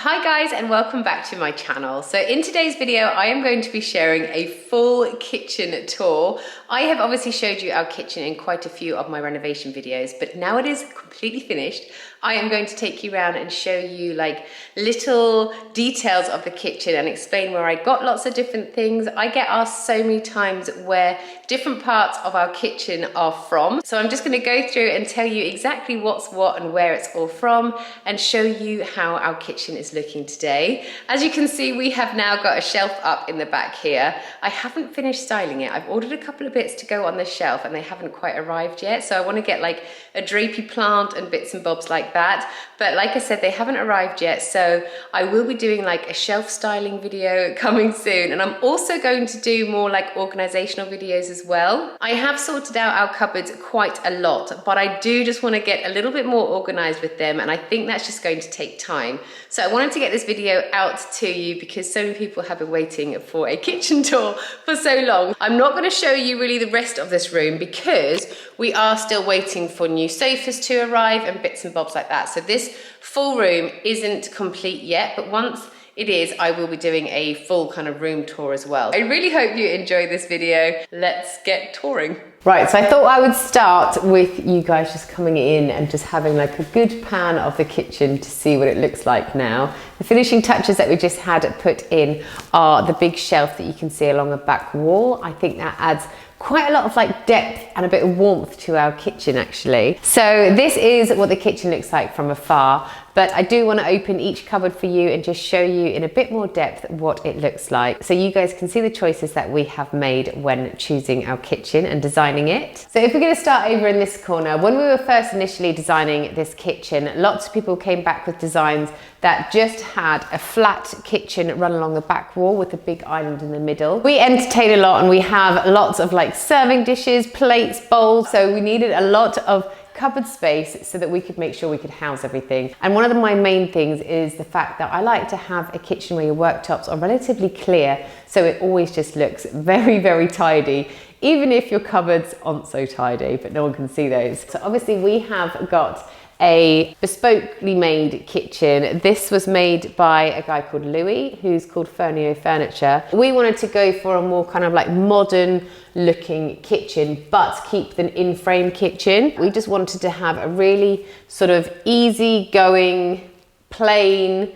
Hi guys, and welcome back to my channel. So in today's video, I am going to be sharing a full kitchen tour. I have obviously showed you our kitchen in quite a few of my renovation videos, but now it is completely finished. I am going to take you around and show you like little details of the kitchen and explain where I got lots of different things. I get asked so many times where different parts of our kitchen are from. So I'm just going to go through and tell you exactly what's what and where it's all from and show you how our kitchen is looking today. As you can see, we have now got a shelf up in the back here. I haven't finished styling it. I've ordered a couple of bits to go on the shelf and they haven't quite arrived yet. So I want to get like a drapey plant and bits and bobs like that. But like I said, they haven't arrived yet. So I will be doing like a shelf styling video coming soon. And I'm also going to do more like organizational videos as well. I have sorted out our cupboards quite a lot, but I do just want to get a little bit more organized with them. And I think that's just going to take time. So I wanted to get this video out to you because so many people have been waiting for a kitchen tour for so long. I'm not going to show you really the rest of this room because we are still waiting for new sofas to arrive and bits and bobs like that. So this full room isn't complete yet, but once it is, I will be doing a full kind of room tour as well. I really hope you enjoy this video. Let's get touring. Right, so I thought I would start with you guys just coming in and just having like a good pan of the kitchen to see what it looks like now. The finishing touches that we just had put in are the big shelf that you can see along the back wall. I think that adds quite a lot of like depth and a bit of warmth to our kitchen actually. So this is what the kitchen looks like from afar, but I do want to open each cupboard for you and just show you in a bit more depth what it looks like, so you guys can see the choices that we have made when choosing our kitchen and designing it. So if we're going to start over in this corner, when we were first initially designing this kitchen, lots of people came back with designs that just had a flat kitchen run along the back wall with a big island in the middle. We entertain a lot and we have lots of like serving dishes, plates, bowls, so we needed a lot of cupboard space so that we could make sure we could house everything. And one of my main things is the fact that I like to have a kitchen where your worktops are relatively clear, so it always just looks very, very tidy, even if your cupboards aren't so tidy, but no one can see those. So obviously we have got a bespokely made kitchen. This was made by a guy called Louis, who's called Fernio Furniture. We wanted to go for a more kind of like modern looking kitchen, but keep an in-frame kitchen. We just wanted to have a really sort of easy going, plain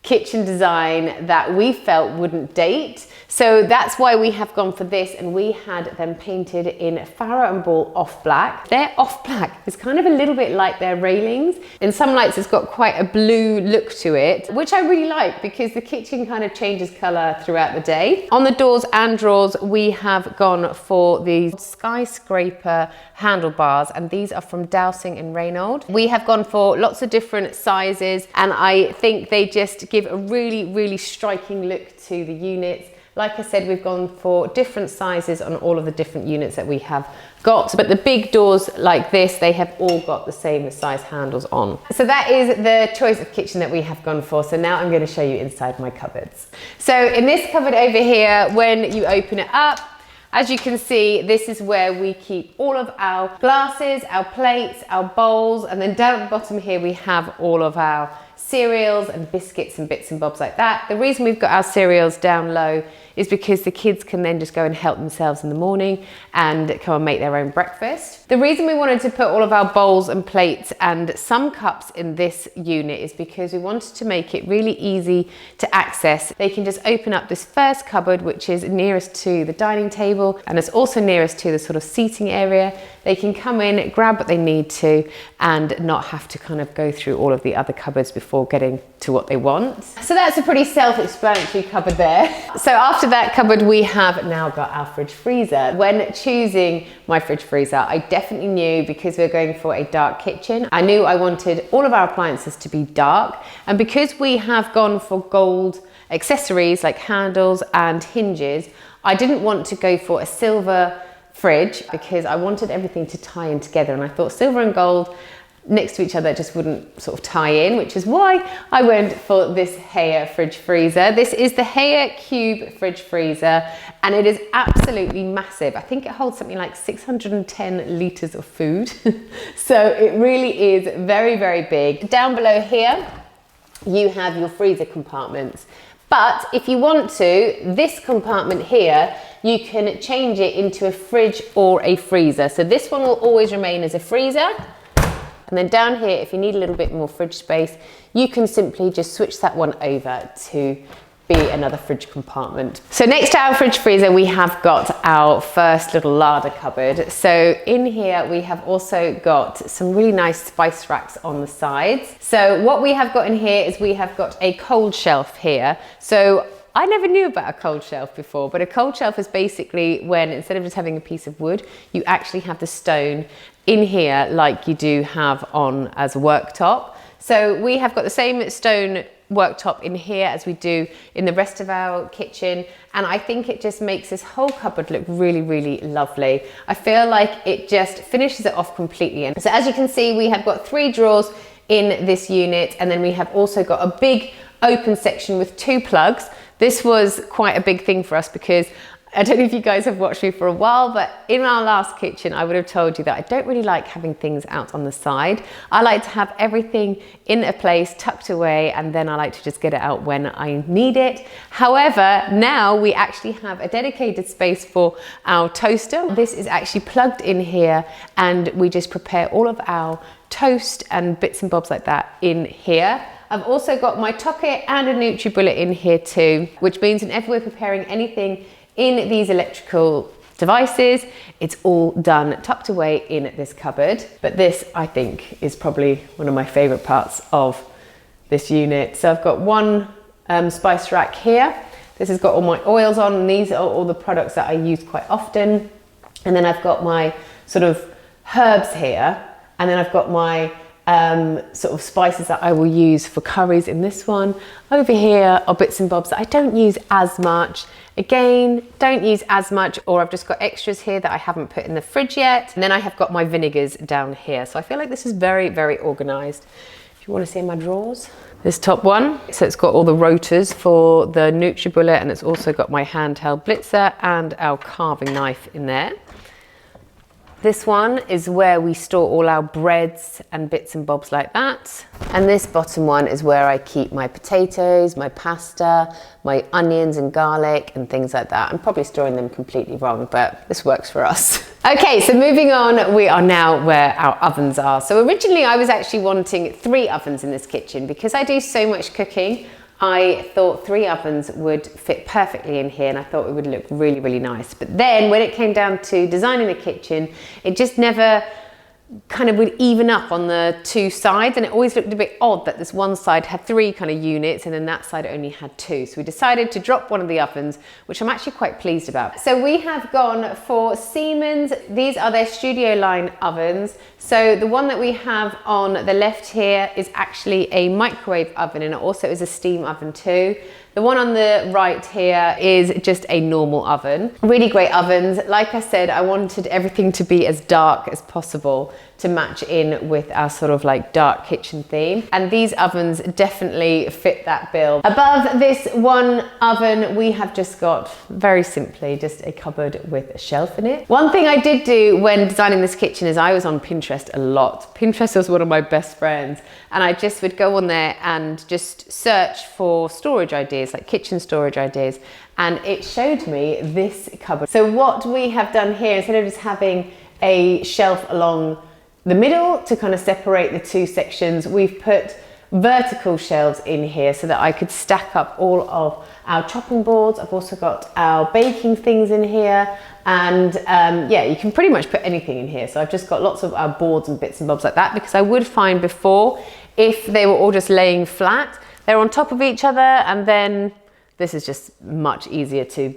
kitchen design that we felt wouldn't date. So that's why we have gone for this, and we had them painted in Farrow and Ball off black. Their off black is kind of a little bit like their railings. In some lights it's got quite a blue look to it, which I really like because the kitchen kind of changes colour throughout the day. On the doors and drawers we have gone for these skyscraper handlebars, and these are from Dowsing and Reynolds. We have gone for lots of different sizes, and I think they just give a really, really striking look to the units. Like I said, we've gone for different sizes on all of the different units that we have got, but the big doors like this, they have all got the same size handles on. So that is the choice of kitchen that we have gone for. So now I'm going to show you inside my cupboards. So in this cupboard over here, when you open it up, as you can see, this is where we keep all of our glasses, our plates, our bowls, and then down at the bottom here we have all of our cereals and biscuits and bits and bobs like that. The reason we've got our cereals down low is because the kids can then just go and help themselves in the morning and come and make their own breakfast. The reason we wanted to put all of our bowls and plates and some cups in this unit is because we wanted to make it really easy to access. They can just open up this first cupboard, which is nearest to the dining table, and it's also nearest to the sort of seating area. They can come in, grab what they need to, and not have to kind of go through all of the other cupboards before getting to what they want. So that's a pretty self-explanatory cupboard there. So after that cupboard, we have now got our fridge freezer. When choosing my fridge freezer, I definitely knew, because we're going for a dark kitchen, I knew I wanted all of our appliances to be dark. And because we have gone for gold accessories like handles and hinges, I didn't want to go for a silver fridge because I wanted everything to tie in together, and I thought silver and gold next to each other just wouldn't sort of tie in, which is why I went for this Haier fridge freezer. This is the Haier Cube fridge freezer, and it is absolutely massive. I think it holds something like 610 litres of food. So it really is very, very big. Down below here, you have your freezer compartments. But if you want to, this compartment here, you can change it into a fridge or a freezer. So this one will always remain as a freezer. And then down here, if you need a little bit more fridge space, you can simply just switch that one over to be another fridge compartment. So next to our fridge freezer, we have got our first little larder cupboard. So in here, we have also got some really nice spice racks on the sides. So what we have got in here is we have got a cold shelf here. So I never knew about a cold shelf before, but a cold shelf is basically when instead of just having a piece of wood, you actually have the stone in here like you do have on as a worktop. So we have got the same stone worktop in here as we do in the rest of our kitchen, and I think it just makes this whole cupboard look really, really lovely. I feel like it just finishes it off completely. And so as you can see, we have got 3 drawers in this unit, and then we have also got a big open section with 2 plugs. This was quite a big thing for us because I don't know if you guys have watched me for a while, but in our last kitchen, I would have told you that I don't really like having things out on the side. I like to have everything in a place, tucked away, and then I like to just get it out when I need it. However, now we actually have a dedicated space for our toaster. This is actually plugged in here, and we just prepare all of our toast and bits and bobs like that in here. I've also got my Tocket and a NutriBullet in here too, which means whenever we're preparing anything in these electrical devices, it's all done tucked away in this cupboard. But this, I think, is probably one of my favorite parts of this unit. So I've got one spice rack here. This has got all my oils on, and these are all the products that I use quite often. And then I've got my sort of herbs here, and then I've got my sort of spices that I will use for curries in this one. Over here are bits and bobs that I don't use as much. Again, don't use as much, or I've just got extras here that I haven't put in the fridge yet. And then I have got my vinegars down here. So I feel like this is very, very organized. If you want to see my drawers, this top one, so it's got all the rotors for the NutriBullet, and it's also got my handheld blitzer and our carving knife in there. This one is where we store all our breads and bits and bobs like that. And this bottom one is where I keep my potatoes, my pasta, my onions and garlic and things like that. I'm probably storing them completely wrong, but this works for us. Okay, so moving on, we are now where our ovens are. So originally I was actually wanting 3 ovens in this kitchen because I do so much cooking. I thought 3 ovens would fit perfectly in here, and I thought it would look really, really nice. But then when it came down to designing the kitchen, it just never kind of would even up on the 2 sides, and it always looked a bit odd that this one side had 3 kind of units and then that side only had 2. So we decided to drop one of the ovens, which I'm actually quite pleased about. So we have gone for Siemens. These are their StudioLine ovens. So the one that we have on the left here is actually a microwave oven, and it also is a steam oven too. The one on the right here is just a normal oven. Really great ovens. Like I said, I wanted everything to be as dark as possible to match in with our sort of like dark kitchen theme. And these ovens definitely fit that bill. Above this one oven, we have just got, very simply, just a cupboard with a shelf in it. One thing I did do when designing this kitchen is I was on Pinterest a lot. Pinterest was one of my best friends, and I just would go on there and just search for storage ideas, like kitchen storage ideas, and it showed me this cupboard. So what we have done here, instead of just having a shelf along the middle to kind of separate the 2 sections, we've put vertical shelves in here so that I could stack up all of our chopping boards. I've also got our baking things in here, and yeah, you can pretty much put anything in here. So I've just got lots of our boards and bits and bobs like that, because I would find before, if they were all just laying flat, they're on top of each other, and then this is just much easier to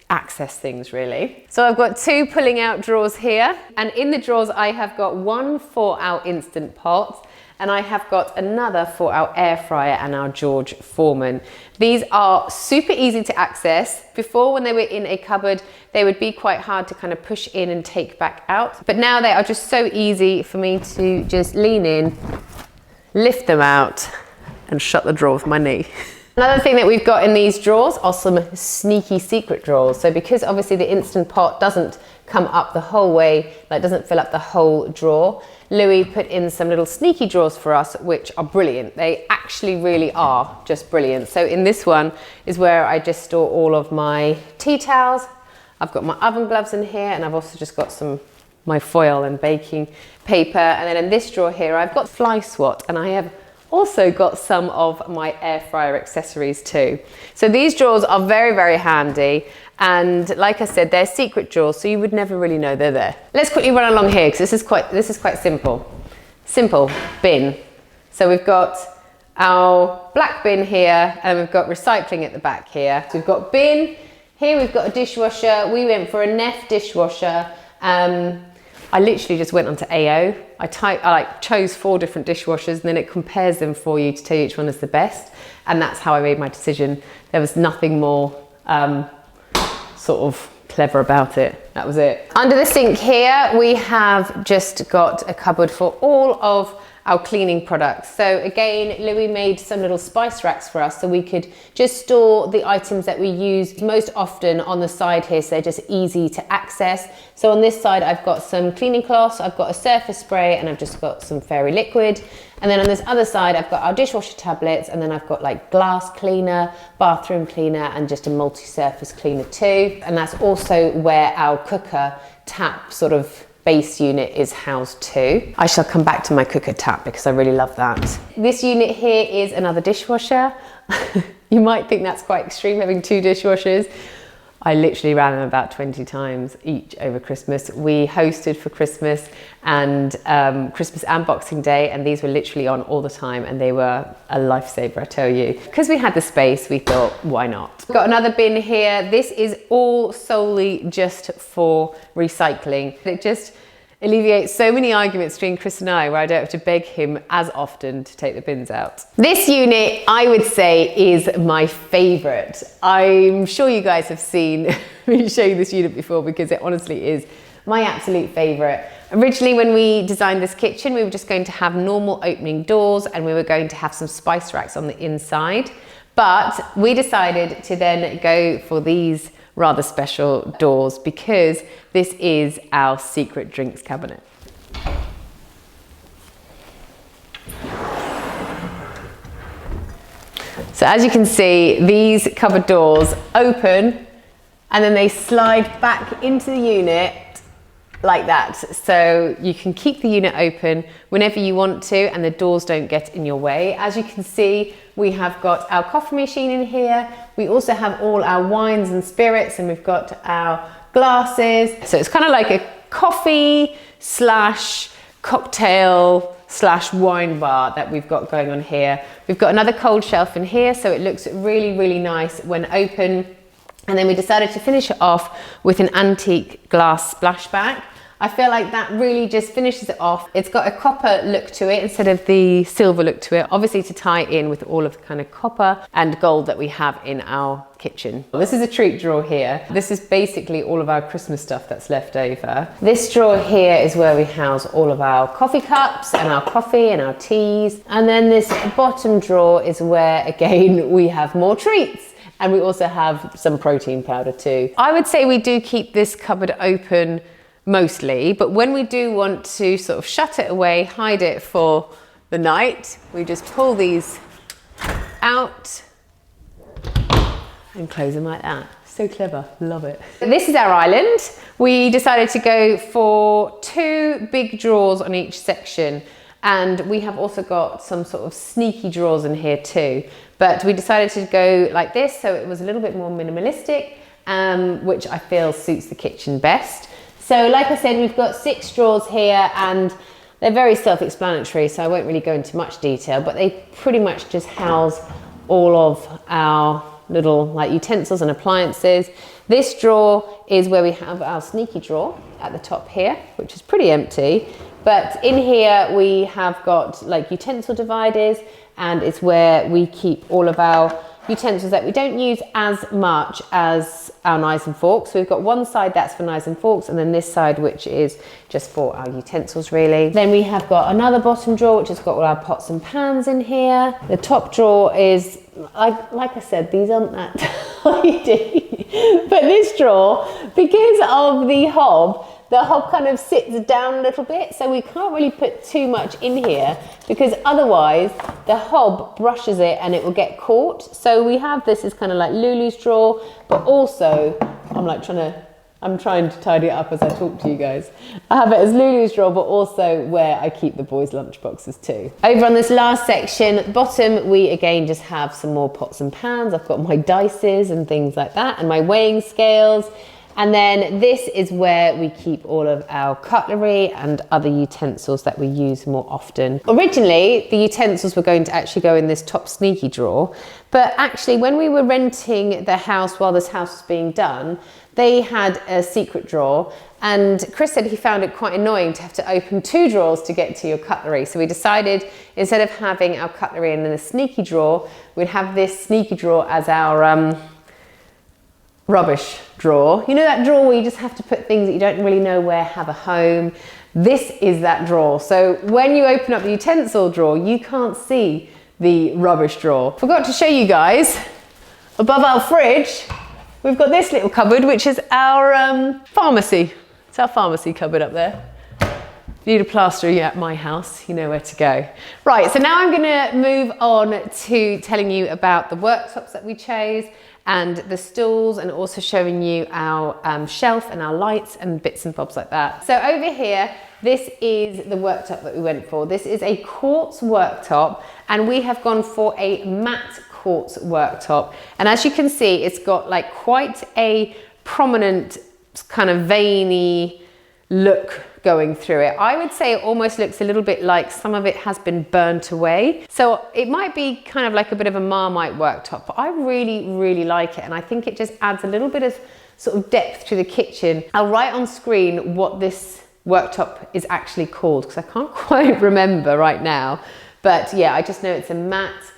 access things really. So I've got 2 pulling out drawers here, and in the drawers I have got one for our Instant Pot, and I have got another for our air fryer and our George Foreman. These are super easy to access. Before, when they were in a cupboard, they would be quite hard to kind of push in and take back out. But now they are just so easy for me to just lean in, lift them out, and shut the drawer with my knee. Another thing that we've got in these drawers are some sneaky secret drawers. So because obviously the Instant Pot doesn't come up the whole way, like doesn't fill up the whole drawer, Louis put in some little sneaky drawers for us, which are brilliant. They actually really are just brilliant. So in this one is where I just store all of my tea towels. I've got my oven gloves in here, and I've also just got my foil and baking paper. And then in this drawer here, I've got fly swat, and I have also got some of my air fryer accessories too. So these drawers are very, very handy. And like I said, they're secret drawers, so you would never really know they're there. Let's quickly run along here, because this is quite simple. Simple bin. So we've got our black bin here, and we've got recycling at the back here. So we've got bin, here we've got a dishwasher. We went for a Neff dishwasher. I literally just went onto AO. I chose 4 different dishwashers, and then it compares them for you to tell you which one is the best. And that's how I made my decision. There was nothing more sort of clever about it. That was it. Under the sink here, we have just got a cupboard for all of our cleaning products. So again, Louis made some little spice racks for us so we could just store the items that we use most often on the side here, so they're just easy to access. So on this side, I've got some cleaning cloths, I've got a surface spray, and I've just got some fairy liquid. And then on this other side, I've got our dishwasher tablets, and then I've got like glass cleaner, bathroom cleaner, and just a multi-surface cleaner too. And that's also where our cooker tap sort of base unit is housed too. I shall come back to my cooker tap because I really love that. This unit here is another dishwasher. You might think that's quite extreme, having 2 dishwashers. I literally ran them about 20 times each over Christmas. We hosted for Christmas and Christmas and Boxing Day, and these were literally on all the time, and they were a lifesaver, I tell you. Because we had the space, we thought, why not? Got another bin here. This is all solely just for recycling. It just alleviates so many arguments between Chris and I, where I don't have to beg him as often to take the bins out. This unit, I would say, is my favorite. I'm sure you guys have seen me show you this unit before, because it honestly is my absolute favorite. Originally, when we designed this kitchen, we were just going to have normal opening doors, and we were going to have some spice racks on the inside. But we decided to then go for these rather special doors, because this is our secret drinks cabinet. So as you can see, these cupboard doors open and then they slide back into the unit like that. So you can keep the unit open whenever you want to, and the doors don't get in your way. As you can see, we have got our coffee machine in here. We also have all our wines and spirits, and we've got our glasses. So it's kind of like a coffee slash cocktail slash wine bar that we've got going on here. We've got another cold shelf in here, so it looks really, really nice when open. And then we decided to finish it off with an antique glass splashback. I feel like that really just finishes it off. It's got a copper look to it instead of the silver look to it, obviously to tie in with all of the kind of copper and gold that we have in our kitchen. This is a treat drawer here. This is basically all of our Christmas stuff that's left over. This drawer here is where we house all of our coffee cups and our coffee and our teas. And then this bottom drawer is where, again, we have more treats. And we also have some protein powder too. I would say we do keep this cupboard open mostly, but when we do want to sort of shut it away, hide it for the night, we just pull these out and close them like that. So clever, love it. This is our island. We decided to go for 2 big drawers on each section, and we have also got some sort of sneaky drawers in here too. But we decided to go like this, so it was a little bit more minimalistic, which I feel suits the kitchen best. So like I said, we've got 6 drawers here, and they're very self-explanatory, so I won't really go into much detail, but they pretty much just house all of our little like utensils and appliances. This drawer is where we have our sneaky drawer at the top here, which is pretty empty. But in here we have got like utensil dividers, and it's where we keep all of our utensils that we don't use as much as our knives and forks. So we've got one side that's for knives and forks, and then this side which is just for our utensils really. Then we have got another bottom drawer which has got all our pots and pans in here. The top drawer is, like I said, these aren't that tidy, but this drawer, because of the hob kind of sits down a little bit, so we can't really put too much in here because otherwise the hob brushes it and it will get caught. So we have this is kind of like Lulu's drawer, but also I'm trying to tidy it up as I talk to you guys. I have it as Lulu's drawer, but also where I keep the boys' lunch boxes too. Over on this last section, at the bottom, we again just have some more pots and pans. I've got my dices and things like that, and my weighing scales. And then this is where we keep all of our cutlery and other utensils that we use more often. Originally, the utensils were going to actually go in this top sneaky drawer, but actually when we were renting the house while this house was being done, they had a secret drawer, and Chris said he found it quite annoying to have to open 2 drawers to get to your cutlery. So we decided instead of having our cutlery in the sneaky drawer, we'd have this sneaky drawer as our rubbish drawer. You know that drawer where you just have to put things that you don't really know where have a home? This is that drawer. So when you open up the utensil drawer, you can't see the rubbish drawer. Forgot to show you guys, above our fridge, we've got this little cupboard, which is our pharmacy. It's our pharmacy cupboard up there. If you need a plaster at my house, you know where to go. Right, so now I'm gonna move on to telling you about the worktops that we chose and the stools, and also showing you our shelf and our lights and bits and bobs like that. So over here, this is the worktop that we went for. This is a quartz worktop, and we have gone for a matte quartz worktop. And as you can see, it's got like quite a prominent kind of veiny look going through it. I would say it almost looks a little bit like some of it has been burnt away. So it might be kind of like a bit of a Marmite worktop, but I really, really like it. And I think it just adds a little bit of sort of depth to the kitchen. I'll write on screen what this worktop is actually called, because I can't quite remember right now. But yeah, I just know it's a matte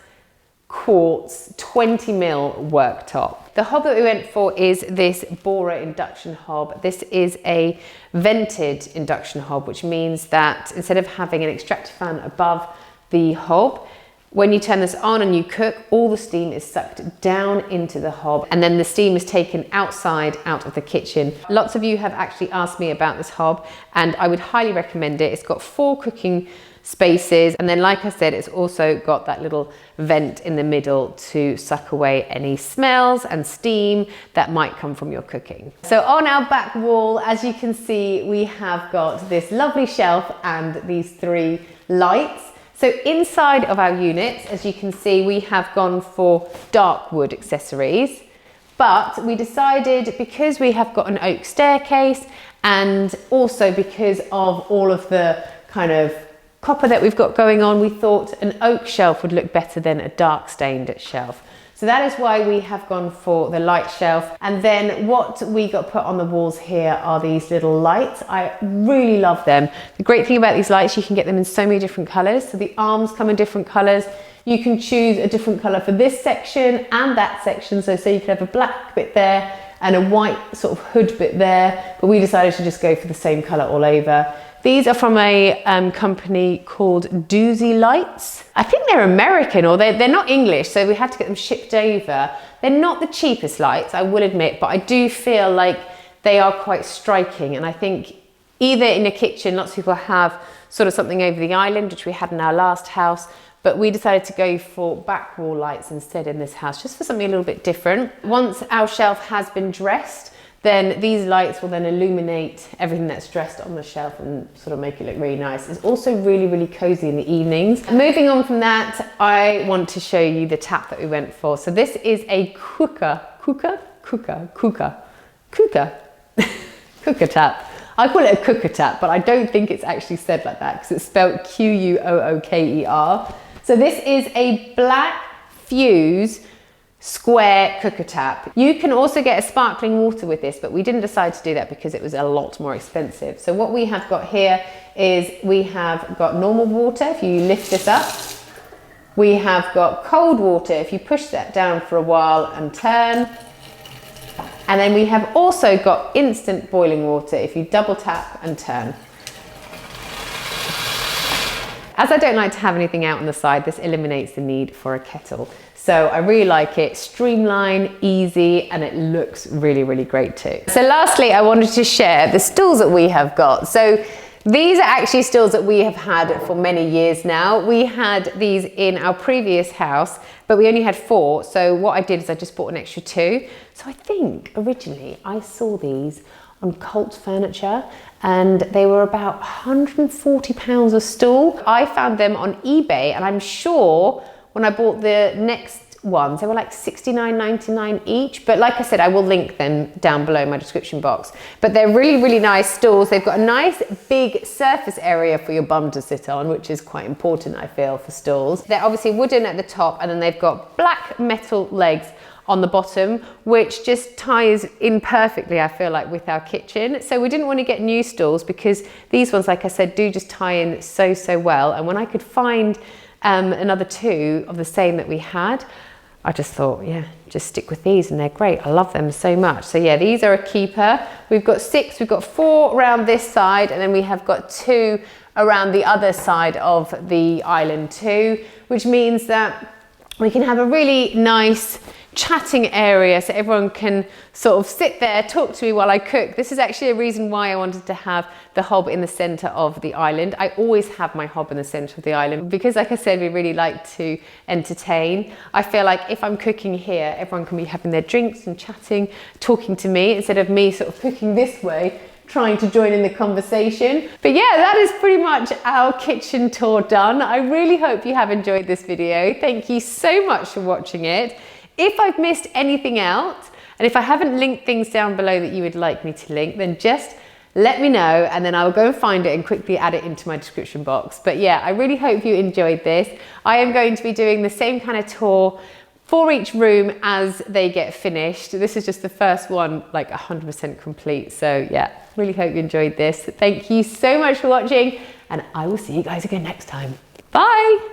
quartz 20mm worktop. The hob that we went for is this BORA induction hob. This is a vented induction hob, which means that instead of having an extractor fan above the hob, when you turn this on and you cook, all the steam is sucked down into the hob, and then the steam is taken outside, out of the kitchen. Lots of you have actually asked me about this hob, and I would highly recommend it. It's got 4 cooking spaces, and then like I said, it's also got that little vent in the middle to suck away any smells and steam that might come from your cooking. So on our back wall, as you can see, we have got this lovely shelf and these 3 lights. So inside of our units, as you can see, we have gone for dark wood accessories, but we decided, because we have got an oak staircase, and also because of all of the kind of copper that we've got going on, we thought an oak shelf would look better than a dark stained shelf. So that is why we have gone for the light shelf. And then what we got put on the walls here are these little lights. I really love them. The great thing about these lights, you can get them in so many different colors. So the arms come in different colors. You can choose a different color for this section and that section. So you could have a black bit there and a white sort of hood bit there, but we decided to just go for the same color all over. These are from a company called Doozy Lights. I think they're American, or they're not English, so we had to get them shipped over. They're not the cheapest lights, I will admit, but I do feel like they are quite striking. And I think either in a kitchen, lots of people have sort of something over the island, which we had in our last house, but we decided to go for back wall lights instead in this house, just for something a little bit different. Once our shelf has been dressed, then these lights will then illuminate everything that's dressed on the shelf and sort of make it look really nice. It's also really, really cozy in the evenings. Moving on from that, I want to show you the tap that we went for. So this is a cooker tap. I call it a cooker tap, but I don't think it's actually said like that, because it's spelled Q-U-O-O-K-E-R. So this is a black fuse square cooker tap. You can also get a sparkling water with this, but we didn't decide to do that because it was a lot more expensive. So what we have got here is we have got normal water. If you lift this up, We have got cold water if you push that down for a while and turn. And then we have also got instant boiling water if you double tap and turn. As I don't like to have anything out on the side, this eliminates the need for a kettle. So I really like it, streamlined, easy, and it looks really, really great too. So lastly, I wanted to share the stools that we have got. So these are actually stools that we have had for many years now. We had these in our previous house, but we only had 4. So what I did is I just bought an extra 2. So I think originally I saw these on Colt Furniture and they were about £140 a stool. I found them on eBay and I'm sure when I bought the next ones, they were like $69.99 each. But like I said, I will link them down below in my description box. But they're really, really nice stools. They've got a nice big surface area for your bum to sit on, which is quite important, I feel, for stools. They're obviously wooden at the top and then they've got black metal legs on the bottom, which just ties in perfectly, I feel like, with our kitchen. So we didn't want to get new stools because these ones, like I said, do just tie in so, so well. And when I could find another 2 of the same that we had, I just thought, yeah, just stick with these and they're great. I love them so much. So yeah, these are a keeper. We've got 6, we've got 4 around this side and then we have got 2 around the other side of the island too, which means that we can have a really nice chatting area so everyone can sort of sit there, talk to me while I cook. This is actually a reason why I wanted to have the hob in the center of the island. I always have my hob in the center of the island because, like I said, we really like to entertain. I feel like if I'm cooking here, everyone can be having their drinks and chatting, talking to me instead of me sort of cooking this way, trying to join in the conversation. But yeah, that is pretty much our kitchen tour done. I really hope you have enjoyed this video. Thank you so much for watching it. If I've missed anything out, and if I haven't linked things down below that you would like me to link, then just let me know and then I'll go and find it and quickly add it into my description box. But yeah, I really hope you enjoyed this. I am going to be doing the same kind of tour for each room as they get finished. This is just the first one, like 100% complete. So yeah, really hope you enjoyed this. Thank you so much for watching and I will see you guys again next time. Bye.